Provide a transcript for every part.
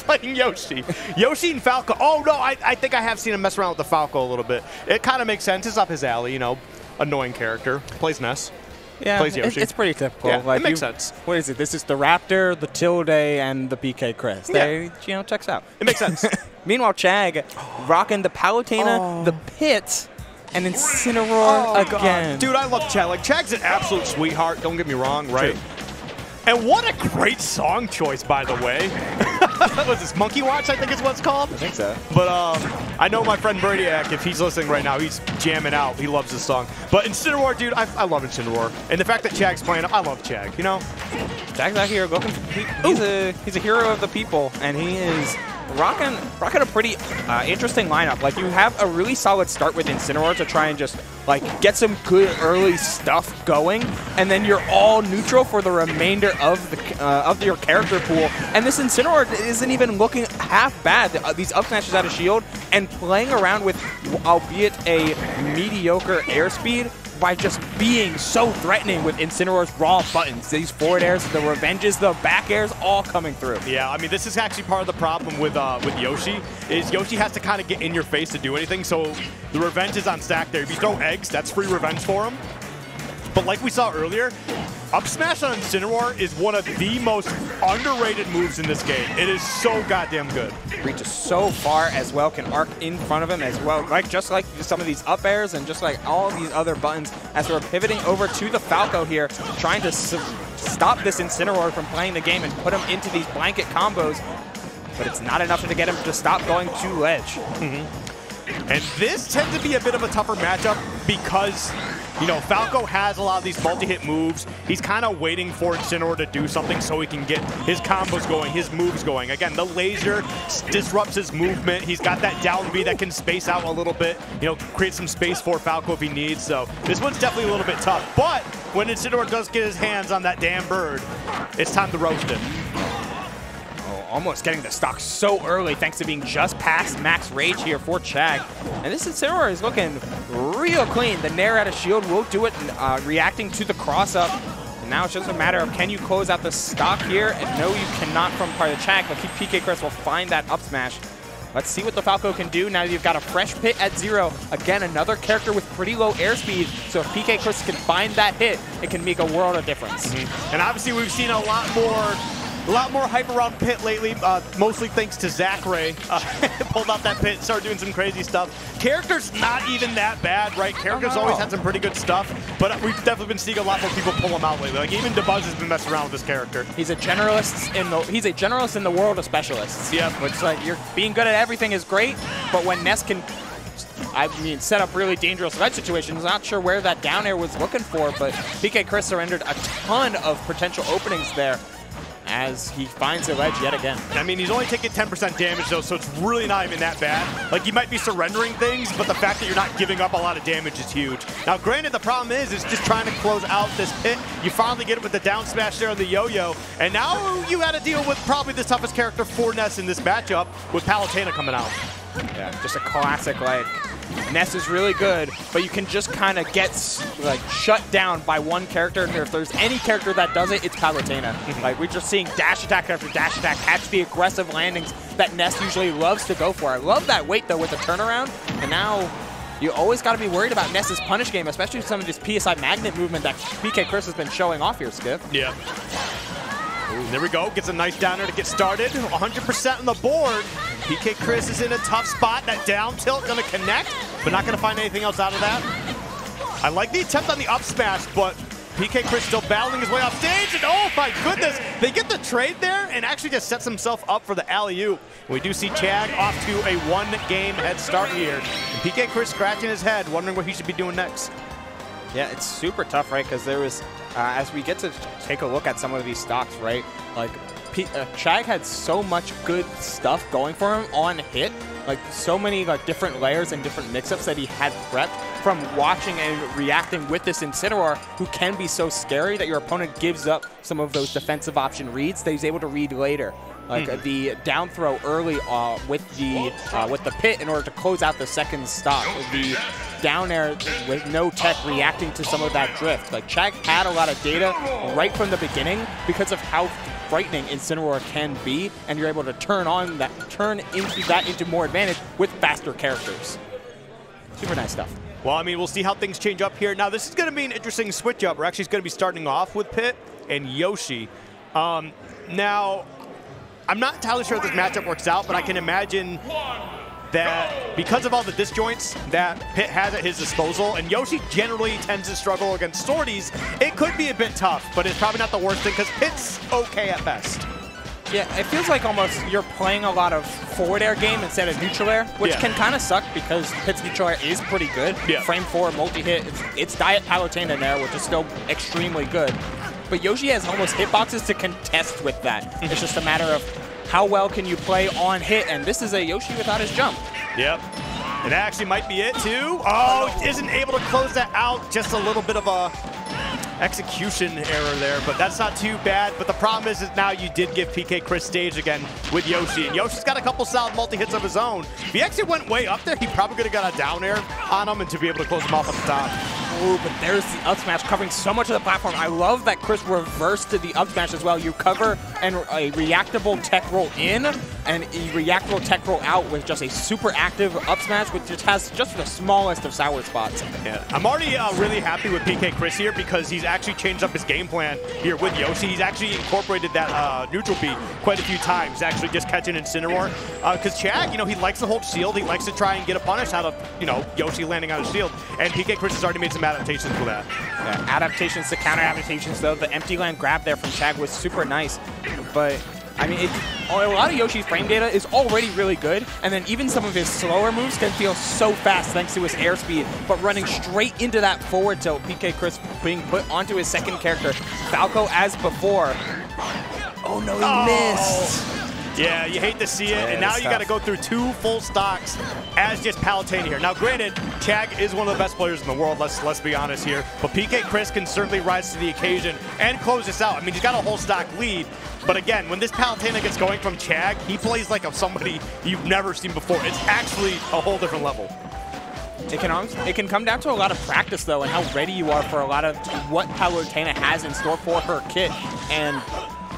playing Yoshi. Yoshi and Falco. Oh, no, I think I have seen him mess around with the Falco a little bit. It kind of makes sense. It's up his alley, you know. Annoying character. Plays Ness. Yeah, plays Yoshi. It's pretty typical. Yeah, like it makes sense. What is it? This is the Raptor, the Tilde, and the PkChris. They, you know, checks out. It makes sense. Meanwhile, Chag rocking the Palutena, the Pit, and Incineroar again. God. Dude, I love Chag. Like, Chag's an absolute sweetheart. Don't get me wrong, right? True. And what a great song choice, by the way. What's this, Monkey Watch, I think is what it's called? I think so. But I know my friend Brainiac, if he's listening right now, he's jamming out. He loves this song. But Incineroar, dude, I love Incineroar. And the fact that Chag's playing, I love Chag, you know? Chag's out here looking. He's a hero of the people, and he is rocking a pretty interesting lineup. Like, you have a really solid start with Incineroar to try and just like get some good early stuff going, and then you're all neutral for the remainder of your character pool. And this Incineroar isn't even looking half bad. These up smashes out of shield and playing around with, albeit a mediocre airspeed, by just being so threatening with Incineroar's raw buttons. These forward airs, the revenges, the back airs, all coming through. Yeah, I mean, this is actually part of the problem with Yoshi, is Yoshi has to kind of get in your face to do anything, so the revenge is on stack there. If you throw eggs, that's free revenge for him. But like we saw earlier, up smash on Incineroar is one of the most underrated moves in this game. It is so goddamn good. Reaches so far as well, can arc in front of him as well. Like just like some of these up airs and just like all these other buttons, as we're pivoting over to the Falco here, trying to stop this Incineroar from playing the game and put him into these blanket combos. But it's not enough to get him to stop going to ledge. And this tends to be a bit of a tougher matchup because, you know, Falco has a lot of these multi-hit moves. He's kind of waiting for Incineroar to do something so he can get his combos going, his moves going. Again, the laser disrupts his movement. He's got that down B that can space out a little bit, you know, create some space for Falco if he needs. So this one's definitely a little bit tough. But when Incineroar does get his hands on that damn bird, it's time to roast it. Almost getting the stock so early thanks to being just past max rage here for Chag. And this Incineroar is looking real clean. The Nair out of shield will do it, reacting to the cross-up. And now it's just a matter of, can you close out the stock here? And no, you cannot from part of Chag, but PkChris will find that up smash. Let's see what the Falco can do now that you've got a fresh pit at 0. Again, another character with pretty low airspeed, so if PkChris can find that hit, it can make a world of difference. And obviously we've seen a lot more hype around Pit lately, mostly thanks to Zachary. Pulled out that Pit, started doing some crazy stuff. Character's not even that bad, right? Character's always had some pretty good stuff, but we've definitely been seeing a lot more people pull him out lately. Like, even DeBuzz has been messing around with this character. He's a generalist in the world of specialists. Yeah. Which, like, you're being good at everything is great, but when Ness can, I mean, set up really dangerous ledge situations, not sure where that down air was looking for, but PkChris surrendered a ton of potential openings there as he finds the ledge yet again. I mean, he's only taking 10% damage, though, so it's really not even that bad. Like, you might be surrendering things, but the fact that you're not giving up a lot of damage is huge. Now, granted, the problem is just trying to close out this Pit. You finally get it with the down smash there on the yo-yo, and now you got to deal with probably the toughest character for Ness in this matchup with Palutena coming out. Yeah, just a classic, like, Ness is really good, but you can just kind of get like shut down by one character, and if there's any character that does it, it's Palutena. Like, we're just seeing dash attack after dash attack, catch the aggressive landings that Ness usually loves to go for. I love that weight, though, with the turnaround, and now you always got to be worried about Ness's punish game, especially with some of this PSI magnet movement that PkChris has been showing off here, Skip. Yeah. Ooh, there we go. Gets a nice downer to get started. 100% on the board. PkChris is in a tough spot. That down tilt going to connect, but not going to find anything else out of that. I like the attempt on the up smash, but PkChris still battling his way off stage, and oh my goodness, they get the trade there and actually just sets himself up for the alley-oop. We do see Chag off to a one-game head start here, and PkChris scratching his head, wondering what he should be doing next. Yeah, it's super tough, right? Because there was, as we get to take a look at some of these stocks, right? Like, Chag had so much good stuff going for him on hit, like so many like different layers and different mix-ups that he had prepped from watching and reacting with this Incineroar, who can be so scary that your opponent gives up some of those defensive option reads that he's able to read later. Like the down throw early with the Pit in order to close out the second stock. The down air with no tech reacting to some of that drift. Like, Chag had a lot of data right from the beginning because of how frightening Incineroar can be, and you're able to turn into more advantage with faster characters. Super nice stuff. Well, I mean, we'll see how things change up here. Now, this is going to be an interesting switch up. We're actually going to be starting off with Pit and Yoshi. Now, I'm not entirely sure if this matchup works out, but I can imagine that because of all the disjoints that Pit has at his disposal, and Yoshi generally tends to struggle against sorties, it could be a bit tough, but it's probably not the worst thing because Pit's okay at best. Yeah, it feels like almost you're playing a lot of forward air game instead of neutral air, which can kind of suck because Pit's neutral air is pretty good. Frame 4, multi-hit, it's Diet Palutena there, which is still extremely good. But Yoshi has almost hitboxes to contest with that. It's just a matter of how well can you play on hit, and this is a Yoshi without his jump. Yep. And that actually might be it, too. Oh, isn't able to close that out. Just a little bit of a execution error there, but that's not too bad. But the problem is now you did give PkChris stage again with Yoshi, and Yoshi's got a couple solid multi-hits of his own. If he actually went way up there, he probably could have got a down air on him and to be able to close him off at the top. Ooh, but there's the up smash covering so much of the platform. I love that Chris reversed to the up smash as well. You cover and a reactable tech roll in and a reactable tech roll out with just a super active up smash, which just has just the smallest of sour spots. Yeah, I'm already really happy with PkChris here because he's actually changed up his game plan here with Yoshi. He's actually incorporated that neutral beat quite a few times, actually just catching Incineroar. Because Chag, you know, he likes to hold shield. He likes to try and get a punish out of, you know, Yoshi landing on his shield. And PkChris has already made some adaptations for that. Yeah, adaptations to counter adaptations, though. The empty land grab there from Chag was super nice. But, I mean, a lot of Yoshi's frame data is already really good, and then even some of his slower moves can feel so fast thanks to his airspeed, but running straight into that forward tilt, PkChris being put onto his second character. Falco, as before. Oh, no, he missed. Yeah, you hate to see it, and now you got to go through 2 full stocks as just Palutena here. Now, granted, Chag is one of the best players in the world, let's be honest here, but PkChris can certainly rise to the occasion and close this out. I mean, he's got a whole stock lead, but again, when this Palutena gets going from Chag, he plays like somebody you've never seen before. It's actually a whole different level. It can come down to a lot of practice, though, and how ready you are for a lot of what Palutena has in store for her kit. And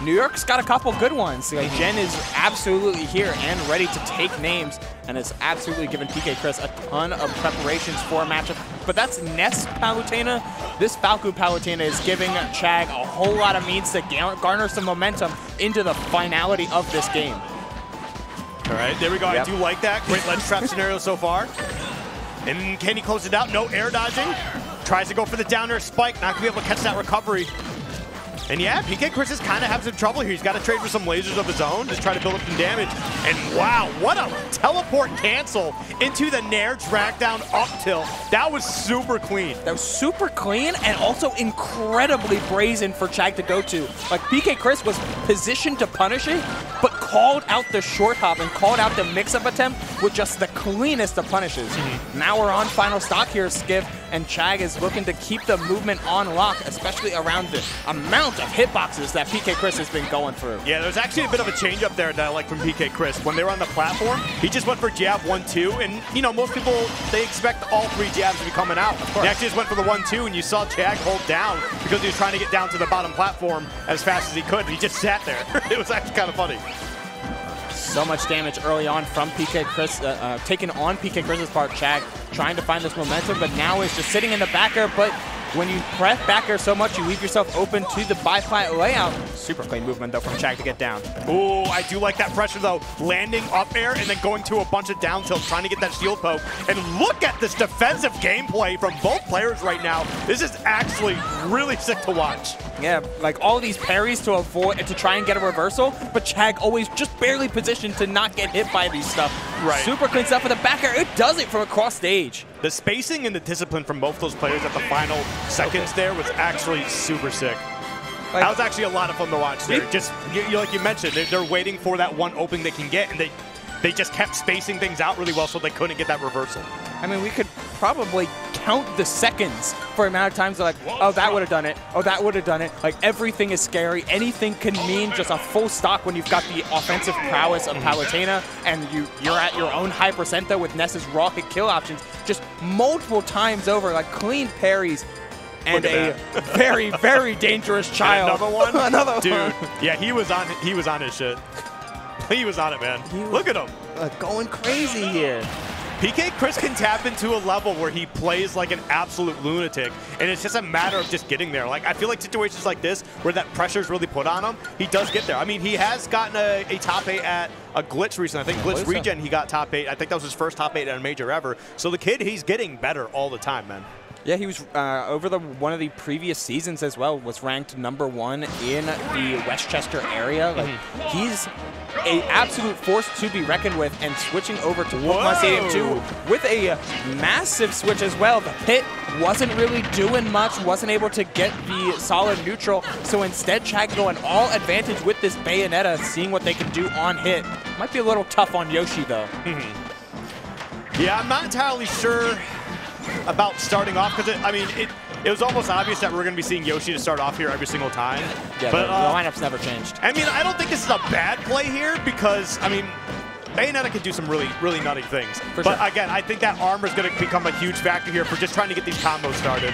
New York's got a couple good ones. Like, Jen is absolutely here and ready to take names, and it's absolutely given PkChris a ton of preparations for a matchup. But that's Ness Palutena. This Falco Palutena is giving Chag a whole lot of means to garner some momentum into the finality of this game. All right, there we go. Yep. I do like that. Great ledge trap scenario so far. And can he close it out? No air dodging. Tries to go for the down air spike. Not going to be able to catch that recovery. And yeah, PkChris is kind of having some trouble here. He's got to trade for some lasers of his own, just try to build up some damage. And wow, what a teleport cancel into the Nair drag down up tilt. That was super clean. That was super clean and also incredibly brazen for Chag to go to. Like, PkChris was positioned to punish it, but called out the short hop and called out the mix-up attempt with just the cleanest of punishes. Now we're on final stock here, Skiff, and Chag is looking to keep the movement on lock, especially around the amount of hitboxes that PkChris has been going through. Yeah, there's actually a bit of a change up there that I like from PkChris. When they were on the platform, he just went for jab 1-2, and you know, most people, they expect all 3 jabs to be coming out. He actually just went for the 1-2, and you saw Chag hold down because he was trying to get down to the bottom platform as fast as he could, and he just sat there. It was actually kind of funny. So much damage early on from PkChris, taken on PkChris's part. Chag trying to find this momentum, but now is just sitting in the back air. But when you press back air so much, you leave yourself open to the bi-flat layout. Super clean movement, though, from Chag to get down. Ooh, I do like that pressure, though. Landing up air and then going to a bunch of down tilts, trying to get that shield poke. And look at this defensive gameplay from both players right now. This is actually really sick to watch. Yeah, like all of these parries to avoid, to try and get a reversal, but Chag always just barely positioned to not get hit by these stuff. Right. Super clean stuff with the back air. It does it from across stage. The spacing and the discipline from both those players at the final seconds there was actually super sick. Like, that was actually a lot of fun to watch there. Just like you mentioned, they're waiting for that one opening they can get, and they just kept spacing things out really well so they couldn't get that reversal. I mean, we could probably count the seconds for the amount of times they're like, oh, that would have done it. Oh, that would have done it. Like, everything is scary. Anything can mean just a full stock when you've got the offensive prowess of Palutena, and you're at your own high percento with Ness's rocket kill options just multiple times over, like clean parries. and a very, very dangerous child. And another one? Another one. Dude, yeah, he was on his shit. He was on it, man. Look at him. Going crazy here. PkChris can tap into a level where he plays like an absolute lunatic, and it's just a matter of just getting there. Like, I feel like situations like this, where that pressure's really put on him, he does get there. I mean, he has gotten a top 8 at a Glitz recently. I think Glitz Regen, he got top 8. I think that was his first top 8 at a major ever. So the kid, he's getting better all the time, man. Yeah, he was over one of the previous seasons as well, was ranked #1 in the Westchester area. Like, he's an absolute force to be reckoned with, and switching over to Pokemon Stadium 2 with a massive switch as well. The hit wasn't really doing much, wasn't able to get the solid neutral, so instead Chag going all advantage with this Bayonetta, seeing what they can do on hit. Might be a little tough on Yoshi, though. Yeah, I'm not entirely sure about starting off, because it was almost obvious that we're going to be seeing Yoshi to start off here every single time. Yeah, but the lineup's never changed. I mean, I don't think this is a bad play here, because, I mean, Bayonetta can do some really, really nutty things. But again, I think that armor is going to become a huge factor here for just trying to get these combos started.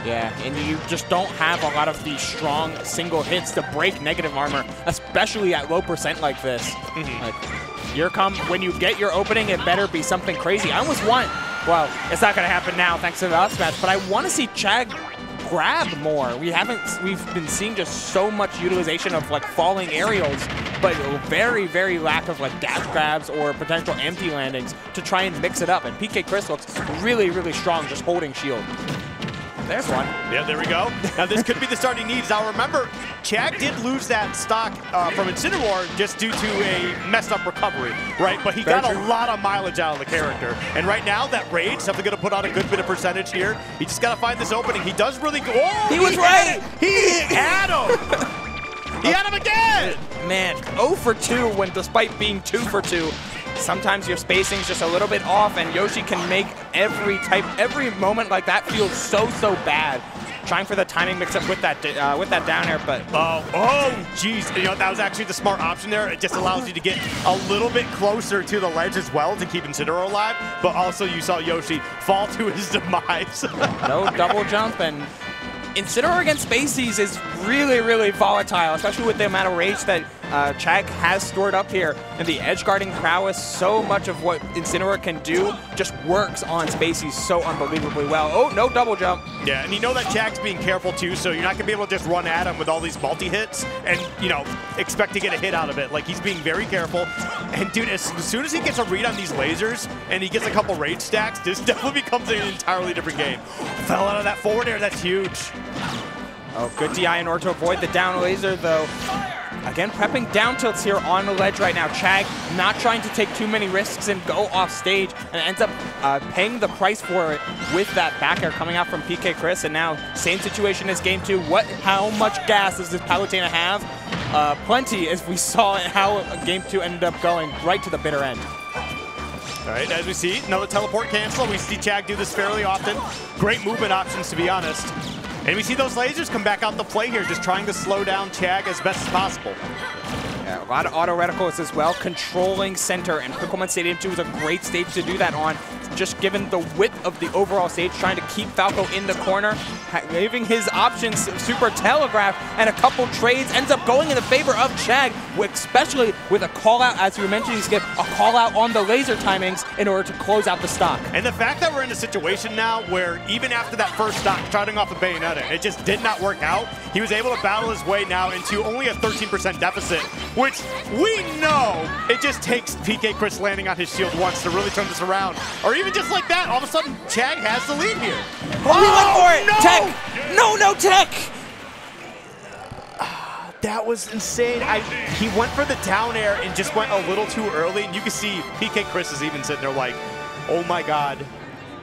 Yeah, and you just don't have a lot of the strong single hits to break negative armor, especially at low percent like this. Like, when you get your opening, it better be something crazy. I almost want, well, it's not going to happen now thanks to the up smash, but I want to see Chag grab more. We've been seeing just so much utilization of like falling aerials, but very, very lack of like dash grabs or potential empty landings to try and mix it up. And PkChris looks really, really strong just holding shield. There's one. Yeah, there we go. Now this could be the start he needs. Now remember, Chag did lose that stock from Incineroar just due to a messed up recovery, right? But he got a lot of mileage out of the character. And right now, that Rage, definitely going to put on a good bit of percentage here. He just got to find this opening. He does really go. Oh, he was right. He had him. He had him again. Man, 0 for 2 when despite being 2 for 2. Sometimes your spacing's just a little bit off, and Yoshi can make every moment like that feel so bad. Trying for the timing mix-up with that down air, but geez, you know, that was actually the smart option there. It just allows you to get a little bit closer to the ledge as well to keep Incineroar alive, but also you saw Yoshi fall to his demise. No double jump, and Incineroar against Spaceys is really, really volatile, especially with the amount of rage that Chag has stored up here. And the edge guarding prowess, so much of what Incineroar can do just works on Spaceys so unbelievably well. Oh, no double jump. Yeah, and you know that Chag's being careful too, so you're not going to be able to just run at him with all these multi-hits and, you know, expect to get a hit out of it. Like, he's being very careful. And, dude, as soon as he gets a read on these lasers and he gets a couple rage stacks, this definitely becomes an entirely different game. Fell out of that forward air. That's huge. Oh, good DI in order to avoid the down laser, though. Again, prepping down tilts here on the ledge right now. Chag not trying to take too many risks and go off stage, and ends up paying the price for it with that back air coming out from PkChris. And now, same situation as game 2. How much gas does this Palutena have? Plenty, as we saw how game 2 ended up going right to the bitter end. All right, as we see, another teleport cancel. We see Chag do this fairly often. Great movement options, to be honest. And we see those lasers come back out to play here, just trying to slow down Chag as best as possible. Yeah, a lot of auto reticles as well, controlling center, and Pokemon Stadium 2 is a great stage to do that on. Just given the width of the overall stage, trying to keep Falco in the corner, leaving his options super telegraph, and a couple trades ends up going in the favor of Chag, especially with a call out, as we mentioned, he's getting a call out on the laser timings in order to close out the stock. And the fact that we're in a situation now where even after that first stock, starting off a Bayonetta, it just did not work out. He was able to battle his way now into only a 13% deficit, which we know it just takes PkChris landing on his shield once to really turn this around. Or even just like that, all of a sudden, Chag has the lead here. Oh, he went for it! No! Tech! No, Tech! That was insane. He went for the down air and just went a little too early, and you can see PkChris is even sitting there like, oh my God,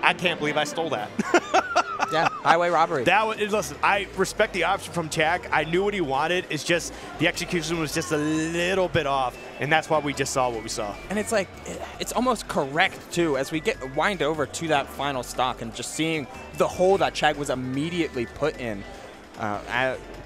I can't believe I stole that. Yeah, highway robbery. Listen, I respect the option from Chag. I knew what he wanted. It's just the execution was just a little bit off, and that's why we just saw what we saw. And it's like, it's almost correct, too, as we wind over to that final stock and just seeing the hole that Chag was immediately put in.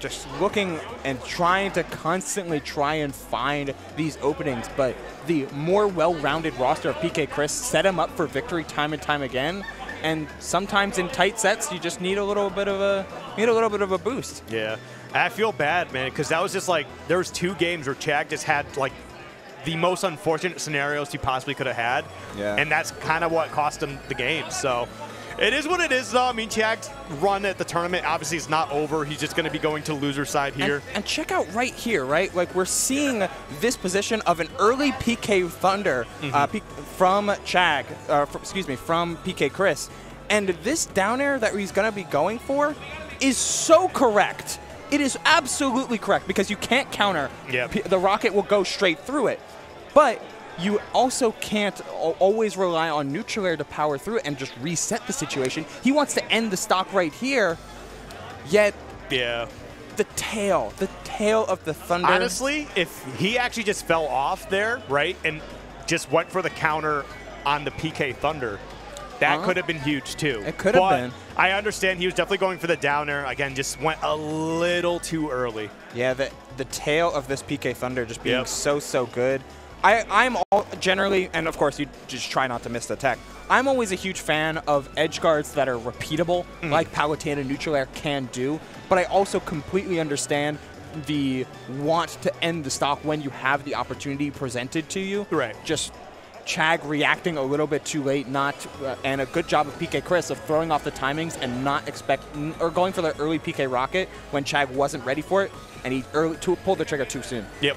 Just looking and trying to constantly try and find these openings, but the more well-rounded roster of PkChris set him up for victory time and time again. And sometimes in tight sets, you just need a little bit of a boost. Yeah, I feel bad, man, because that was just like there was 2 games where Chag just had like the most unfortunate scenarios he possibly could have had. Yeah. And that's kind of what cost him the game. So it is what it is, though. I mean, Chag's run at the tournament obviously is not over. He's just going to be going to loser side here. And check out right here, right? Like we're seeing this position of an early PK Thunder from Chag, from PkChris. And this down air that he's going to be going for is so correct. It is absolutely correct because you can't counter. Yep. The rocket will go straight through it. But you also can't always rely on neutral air to power through it and just reset the situation. He wants to end the stock right here, yet the tail of the Thunder. Honestly, if he actually just fell off there, right, and just went for the counter on the PK Thunder, that could have been huge too. It could have been. I understand he was definitely going for the downer. Again, just went a little too early. Yeah, the tail of this PK Thunder just being so good. I'm all generally, and of course you just try not to miss the tech, I'm always a huge fan of edge guards that are repeatable, like Palutena Neutral Air can do, but I also completely understand the want to end the stock when you have the opportunity presented to you. Right. Just Chag reacting a little bit too late, and a good job of PkChris of throwing off the timings and not or going for the early PK rocket when Chag wasn't ready for it, and he pulled the trigger too soon. Yep.